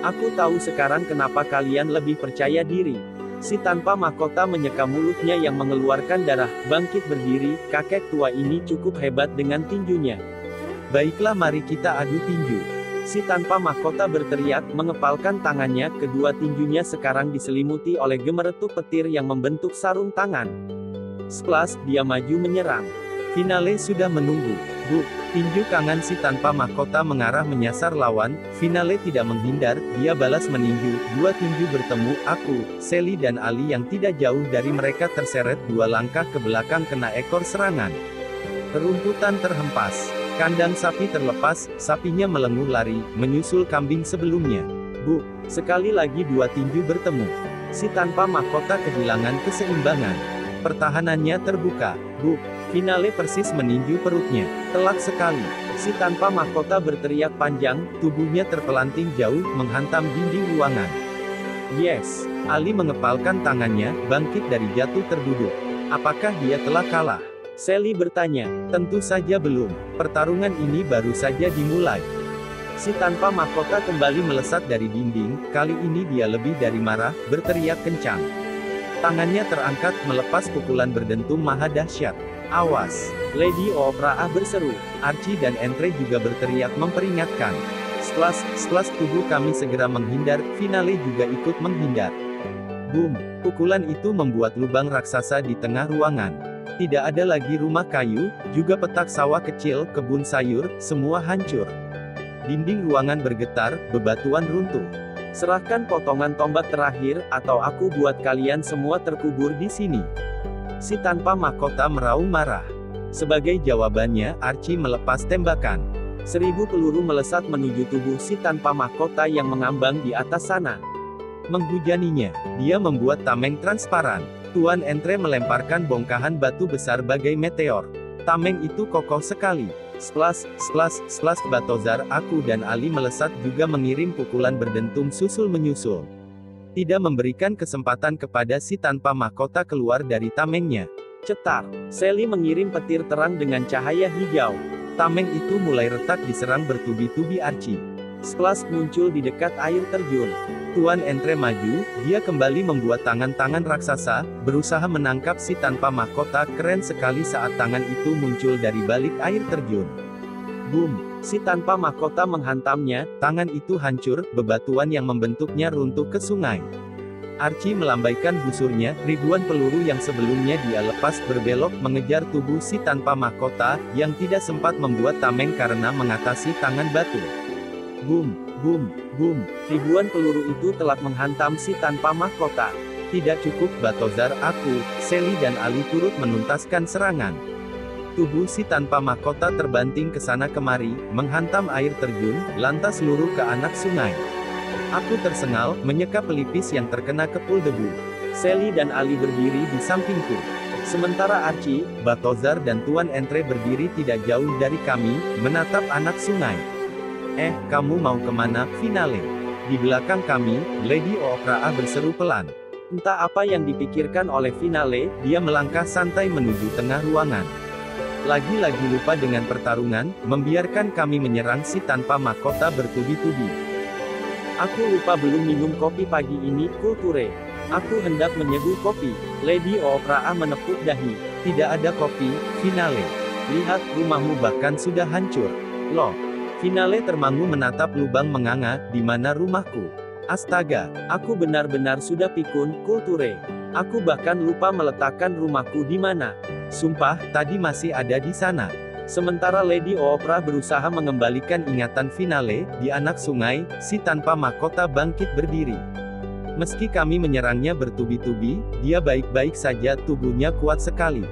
Aku tahu sekarang kenapa kalian lebih percaya diri. Si tanpa mahkota menyeka mulutnya yang mengeluarkan darah, bangkit berdiri, kakek tua ini cukup hebat dengan tinjunya. Baiklah, mari kita adu tinju. Si tanpa mahkota berteriak, mengepalkan tangannya, kedua tinjunya sekarang diselimuti oleh gemeretuk petir yang membentuk sarung tangan. Splash, dia maju menyerang. Finale sudah menunggu. Bu, tinju kangen si tanpa mahkota mengarah menyasar lawan. Finale tidak menghindar, dia balas meninju. Dua tinju bertemu, aku, Sally dan Ali yang tidak jauh dari mereka terseret 2 langkah ke belakang kena ekor serangan. Rerumputan terhempas. Kandang sapi terlepas, sapinya melenguh lari, menyusul kambing sebelumnya. Bu, sekali lagi 2 tinju bertemu. Si tanpa mahkota kehilangan keseimbangan. Pertahanannya terbuka. Bu, Finale persis meninju perutnya. Telak sekali. Si tanpa mahkota berteriak panjang, tubuhnya terpelanting jauh, menghantam dinding ruangan. Yes. Ali mengepalkan tangannya, bangkit dari jatuh terduduk. Apakah dia telah kalah? Sally bertanya. Tentu saja belum. Pertarungan ini baru saja dimulai. Si tanpa mahkota kembali melesat dari dinding, kali ini dia lebih dari marah, berteriak kencang. Tangannya terangkat, melepas pukulan berdentum maha dahsyat. Awas! Lady Opera berseru. Archie dan Entre juga berteriak memperingatkan. Splash, tubuh kami segera menghindar, Finale juga ikut menghindar. Boom! Pukulan itu membuat lubang raksasa di tengah ruangan. Tidak ada lagi rumah kayu, juga petak sawah kecil, kebun sayur, semua hancur. Dinding ruangan bergetar, bebatuan runtuh. Serahkan potongan tombak terakhir, atau aku buat kalian semua terkubur di sini. Si tanpa mahkota meraung marah. Sebagai jawabannya, Archie melepas tembakan. 1000 peluru melesat menuju tubuh si tanpa mahkota yang mengambang di atas sana. Menghujaninya, dia membuat tameng transparan. Tuan Entre melemparkan bongkahan batu besar bagai meteor. Tameng itu kokoh sekali. Splash, Batozar, aku dan Ali melesat juga mengirim pukulan berdentum susul menyusul. Tidak memberikan kesempatan kepada si tanpa mahkota keluar dari tamengnya. Cetar. Sally mengirim petir terang dengan cahaya hijau. Tameng itu mulai retak diserang bertubi-tubi Archie. Splash muncul di dekat air terjun. Tuan Entre maju, dia kembali membuat tangan-tangan raksasa, berusaha menangkap si tanpa mahkota. Keren sekali saat tangan itu muncul dari balik air terjun. Boom! Si tanpa mahkota menghantamnya, tangan itu hancur, bebatuan yang membentuknya runtuh ke sungai. Archie melambaikan busurnya, ribuan peluru yang sebelumnya dia lepas berbelok mengejar tubuh si tanpa mahkota, yang tidak sempat membuat tameng karena mengatasi tangan batu. Boom! Boom! Boom! Ribuan peluru itu telah menghantam si tanpa mahkota. Tidak cukup Batozar, aku, Sally dan Ali turut menuntaskan serangan. Tubuh si tanpa mahkota terbanting ke sana kemari, menghantam air terjun, lantas luruh ke anak sungai. Aku tersengal, menyeka pelipis yang terkena kepul debu. Sally dan Ali berdiri di sampingku. Sementara Archie, Batozar dan Tuan Entre berdiri tidak jauh dari kami, menatap anak sungai. Kamu mau kemana, Finale? Di belakang kami, Lady Opera berseru pelan. Entah apa yang dipikirkan oleh Finale, dia melangkah santai menuju tengah ruangan. Lagi-lagi lupa dengan pertarungan, membiarkan kami menyerang si tanpa mahkota bertubi-tubi. Aku lupa belum minum kopi pagi ini, Kulture. Aku hendak menyeduh kopi. Lady Opera menepuk dahi. Tidak ada kopi, Finale. Lihat, rumahmu bahkan sudah hancur. Loh. Finale termangu menatap lubang menganga, di mana rumahku. Astaga, aku benar-benar sudah pikun, Kulture. Aku bahkan lupa meletakkan rumahku di mana. Sumpah, tadi masih ada di sana. Sementara Lady Opera berusaha mengembalikan ingatan Finale, di anak sungai, si tanpa mahkota bangkit berdiri. Meski kami menyerangnya bertubi-tubi, dia baik-baik saja, tubuhnya kuat sekali.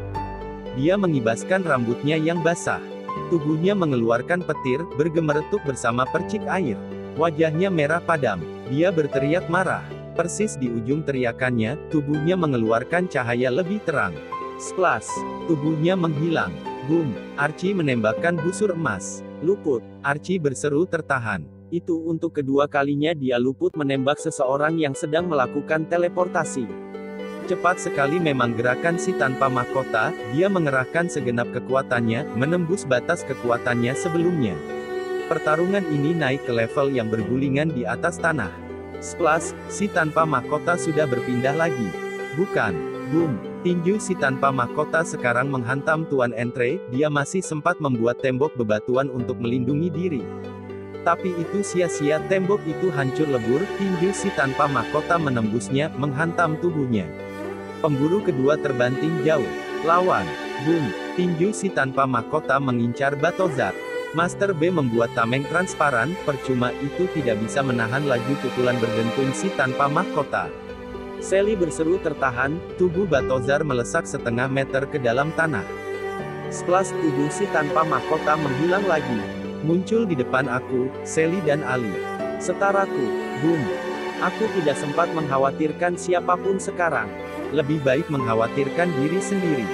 Dia mengibaskan rambutnya yang basah. Tubuhnya mengeluarkan petir, bergemeretuk bersama percik air. Wajahnya merah padam. Dia berteriak marah. Persis di ujung teriakannya, tubuhnya mengeluarkan cahaya lebih terang. Splash! Tubuhnya menghilang. Boom! Archie menembakkan busur emas. Luput! Archie berseru tertahan. Itu untuk kedua kalinya dia luput menembak seseorang yang sedang melakukan teleportasi. Cepat sekali memang gerakan si tanpa mahkota, dia mengerahkan segenap kekuatannya, menembus batas kekuatannya sebelumnya. Pertarungan ini naik ke level yang bergulingan di atas tanah. Splash, si tanpa mahkota sudah berpindah lagi. Bukan. Boom. Tinju si tanpa mahkota sekarang menghantam Tuan Entre, dia masih sempat membuat tembok bebatuan untuk melindungi diri. Tapi itu sia-sia, tembok itu hancur lebur, tinju si tanpa mahkota menembusnya, menghantam tubuhnya. Pemburu kedua terbanting jauh. Lawan. Boom. Tinju si tanpa mahkota mengincar Batozar. Master B membuat tameng transparan, percuma itu tidak bisa menahan laju pukulan berdentum si tanpa mahkota. Sally berseru tertahan, tubuh Batozar melesak setengah meter ke dalam tanah. Splash, tubuh si tanpa mahkota menghilang lagi. Muncul di depan aku, Sally dan Ali. Setaraku. Boom. Aku tidak sempat mengkhawatirkan siapapun sekarang. Lebih baik mengkhawatirkan diri sendiri.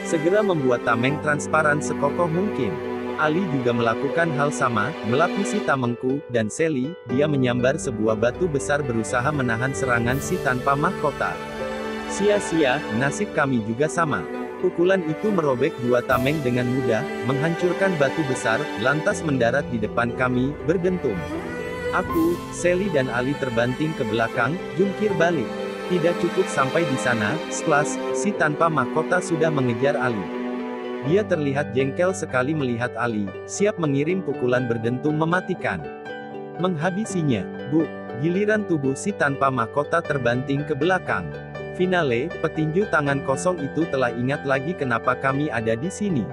Segera membuat tameng transparan sekokoh mungkin. Ali juga melakukan hal sama, melapisi tamengku, dan Sally, dia menyambar sebuah batu besar berusaha menahan serangan si tanpa mahkota. Sia-sia, nasib kami juga sama. Pukulan itu merobek dua tameng dengan mudah, menghancurkan batu besar, lantas mendarat di depan kami, berdentum. Aku, Sally dan Ali terbanting ke belakang, jungkir balik. Tidak cukup sampai di sana, splash, si tanpa mahkota sudah mengejar Ali. Dia terlihat jengkel sekali melihat Ali, siap mengirim pukulan berdentum mematikan. Menghabisinya. Bu, giliran tubuh si tanpa mahkota terbanting ke belakang. Finale, petinju tangan kosong itu telah ingat lagi kenapa kami ada di sini.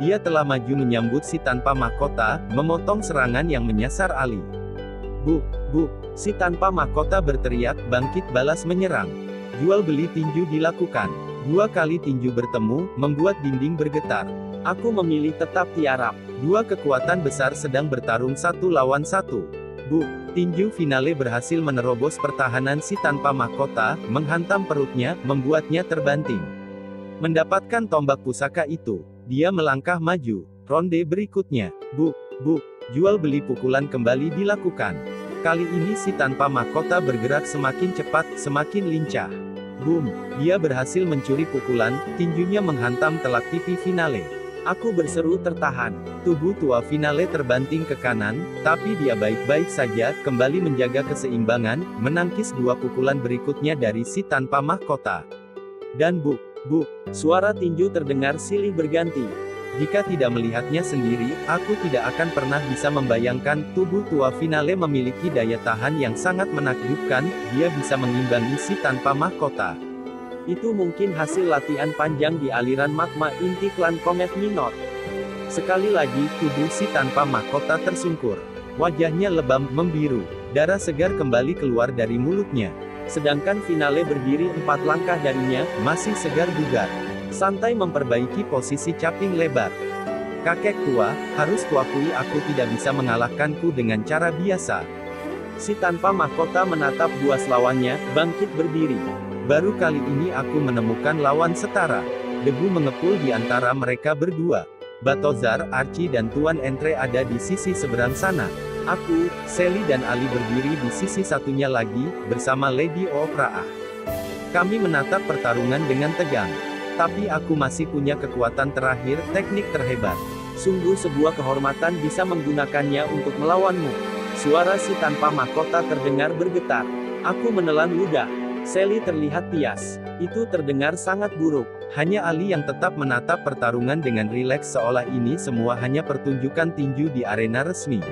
Dia telah maju menyambut si tanpa mahkota, memotong serangan yang menyasar Ali. Bu, si tanpa mahkota berteriak, bangkit balas menyerang. Jual beli tinju dilakukan. Dua kali tinju bertemu, membuat dinding bergetar. Aku memilih tetap tiarap. Dua kekuatan besar sedang bertarung satu lawan satu. Bu, tinju finale berhasil menerobos pertahanan si tanpa mahkota, menghantam perutnya, membuatnya terbanting. Mendapatkan tombak pusaka itu, dia melangkah maju. Ronde berikutnya. Bu, jual beli pukulan kembali dilakukan. Kali ini si tanpa mahkota bergerak semakin cepat, semakin lincah. Boom, dia berhasil mencuri pukulan, tinjunya menghantam telak pipi finale. Aku berseru tertahan. Tubuh tua finale terbanting ke kanan, tapi dia baik-baik saja, kembali menjaga keseimbangan, menangkis dua pukulan berikutnya dari si tanpa mahkota. Dan bu, suara tinju terdengar silih berganti. Jika tidak melihatnya sendiri, aku tidak akan pernah bisa membayangkan, tubuh tua finale memiliki daya tahan yang sangat menakjubkan, dia bisa mengimbangi si tanpa mahkota. Itu mungkin hasil latihan panjang di aliran magma inti klan Komet Minor. Sekali lagi, tubuh si tanpa mahkota tersungkur. Wajahnya lebam, membiru. Darah segar kembali keluar dari mulutnya. Sedangkan finale berdiri 4 langkah darinya, masih segar bugar. Santai memperbaiki posisi caping lebar. Kakek tua, harus kuakui aku tidak bisa mengalahkanku dengan cara biasa. Si tanpa mahkota menatap buas lawannya, bangkit berdiri. Baru kali ini aku menemukan lawan setara. Debu mengepul di antara mereka berdua. Batozar, Archie dan Tuan Entre ada di sisi seberang sana. Aku, Sally dan Ali berdiri di sisi satunya lagi, bersama Lady Opera. Kami menatap pertarungan dengan tegang. Tapi aku masih punya kekuatan terakhir, teknik terhebat. Sungguh sebuah kehormatan bisa menggunakannya untuk melawanmu. Suara si tanpa mahkota terdengar bergetar. Aku menelan ludah. Sally terlihat pias. Itu terdengar sangat buruk. Hanya Ali yang tetap menatap pertarungan dengan rileks seolah ini semua hanya pertunjukan tinju di arena resmi.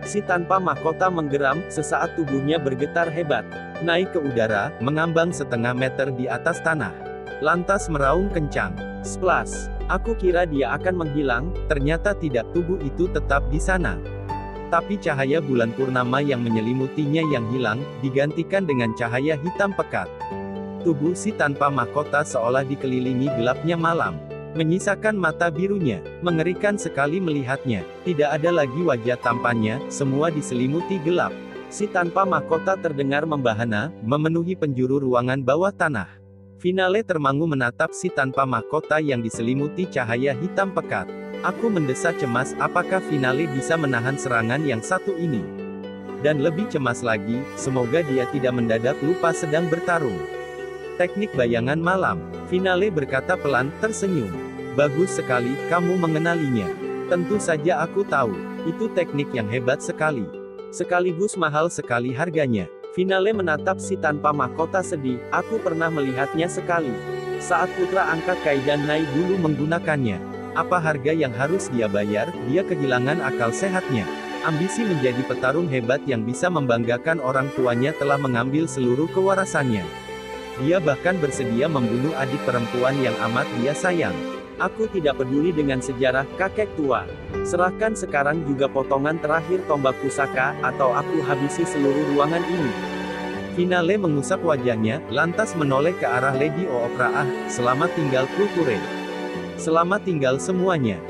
Si tanpa mahkota menggeram, sesaat tubuhnya bergetar hebat. Naik ke udara, mengambang setengah meter di atas tanah. Lantas meraung kencang. Splash. Aku kira dia akan menghilang, ternyata tidak, tubuh itu tetap di sana. Tapi cahaya bulan purnama yang menyelimutinya yang hilang, digantikan dengan cahaya hitam pekat. Tubuh si tanpa mahkota seolah dikelilingi gelapnya malam. Menyisakan mata birunya. Mengerikan sekali melihatnya. Tidak ada lagi wajah tampannya, semua diselimuti gelap. Si tanpa mahkota terdengar membahana, memenuhi penjuru ruangan bawah tanah. Finale termangu menatap si tanpa mahkota yang diselimuti cahaya hitam pekat. Aku mendesa cemas, apakah finale bisa menahan serangan yang satu ini? Dan lebih cemas lagi, semoga dia tidak mendadak lupa sedang bertarung. Teknik bayangan malam. Finale berkata pelan, tersenyum. Bagus sekali, kamu mengenalinya. Tentu saja aku tahu. Itu teknik yang hebat sekali. Sekaligus mahal sekali harganya. Finale menatap si tanpa mahkota sedih. Aku pernah melihatnya sekali. Saat putra angkat Kaidan naik Dulu menggunakannya. Apa harga yang harus dia bayar? Dia kehilangan akal sehatnya. Ambisi menjadi petarung hebat yang bisa membanggakan orang tuanya telah mengambil seluruh kewarasannya. Dia bahkan bersedia membunuh adik perempuan yang amat dia sayang. Aku tidak peduli dengan sejarah, kakek tua. Serahkan sekarang juga potongan terakhir tombak pusaka, atau aku habisi seluruh ruangan ini. Finale mengusap wajahnya, lantas menoleh ke arah Lady Oopra. Selamat tinggal Kulture. Selamat tinggal semuanya.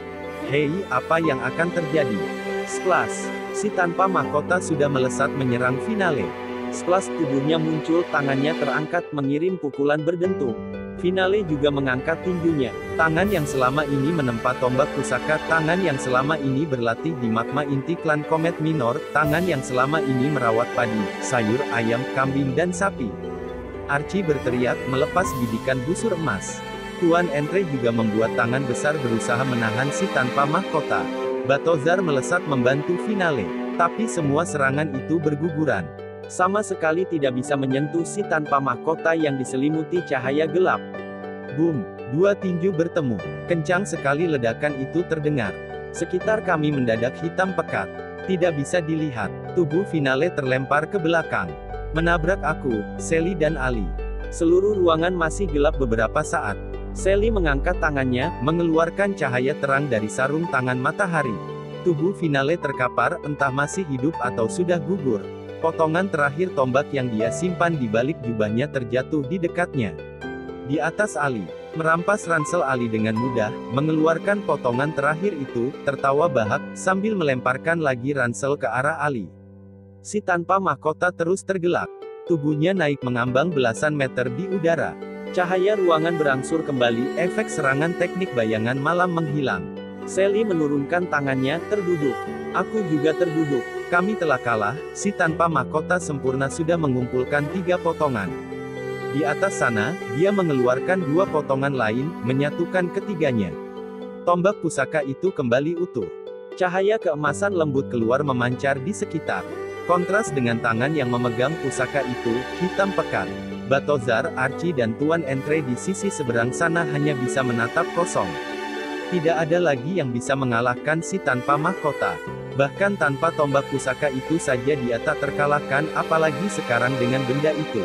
Hei, apa yang akan terjadi? Splash. Si tanpa mahkota sudah melesat menyerang Finale. Splash, tubuhnya muncul, tangannya terangkat mengirim pukulan berdentum. Finale juga mengangkat tinjunya. Tangan yang selama ini menempa tombak pusaka, tangan yang selama ini berlatih di magma inti klan Komet Minor, tangan yang selama ini merawat padi, sayur, ayam, kambing dan sapi. Archie berteriak, melepas bidikan busur emas. Tuan Entre juga membuat tangan besar berusaha menahan si tanpa mahkota. Balthazar melesat membantu Finale. Tapi semua serangan itu berguguran. Sama sekali tidak bisa menyentuh si tanpa mahkota yang diselimuti cahaya gelap. Boom! Dua tinju bertemu. Kencang sekali ledakan itu terdengar. Sekitar kami mendadak hitam pekat. Tidak bisa dilihat. Tubuh Finale terlempar ke belakang. Menabrak aku, Sally dan Ali. Seluruh ruangan masih gelap beberapa saat. Sally mengangkat tangannya, mengeluarkan cahaya terang dari sarung tangan matahari. Tubuh Finale terkapar, entah masih hidup atau sudah gugur. Potongan terakhir tombak yang dia simpan di balik jubahnya terjatuh di dekatnya. Di atas Ali, merampas ransel Ali dengan mudah, mengeluarkan potongan terakhir itu, tertawa bahak, sambil melemparkan lagi ransel ke arah Ali. Si tanpa mahkota terus tergelak. Tubuhnya naik mengambang belasan meter di udara. Cahaya ruangan berangsur kembali, efek serangan teknik bayangan malam menghilang. Sally menurunkan tangannya, terduduk. Aku juga terduduk. Kami telah kalah, si tanpa mahkota sempurna sudah mengumpulkan 3 potongan. Di atas sana, dia mengeluarkan 2 potongan lain, menyatukan ketiganya. Tombak pusaka itu kembali utuh. Cahaya keemasan lembut keluar memancar di sekitar. Kontras dengan tangan yang memegang pusaka itu, hitam pekat. Balthazar, Archie dan Tuan Entre di sisi seberang sana hanya bisa menatap kosong. Tidak ada lagi yang bisa mengalahkan si tanpa mahkota. Bahkan tanpa tombak pusaka itu saja dia tak terkalahkan, apalagi sekarang dengan benda itu.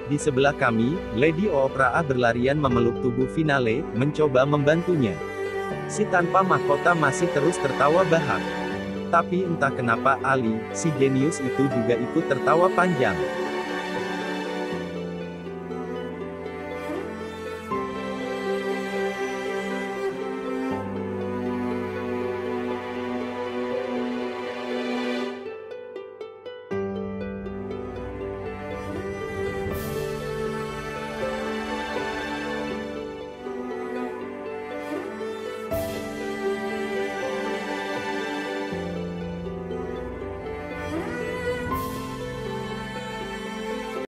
Di sebelah kami, Lady Oopra berlarian memeluk tubuh Finale, mencoba membantunya. Si tanpa mahkota masih terus tertawa bahak. Tapi entah kenapa Ali, si jenius itu juga ikut tertawa panjang.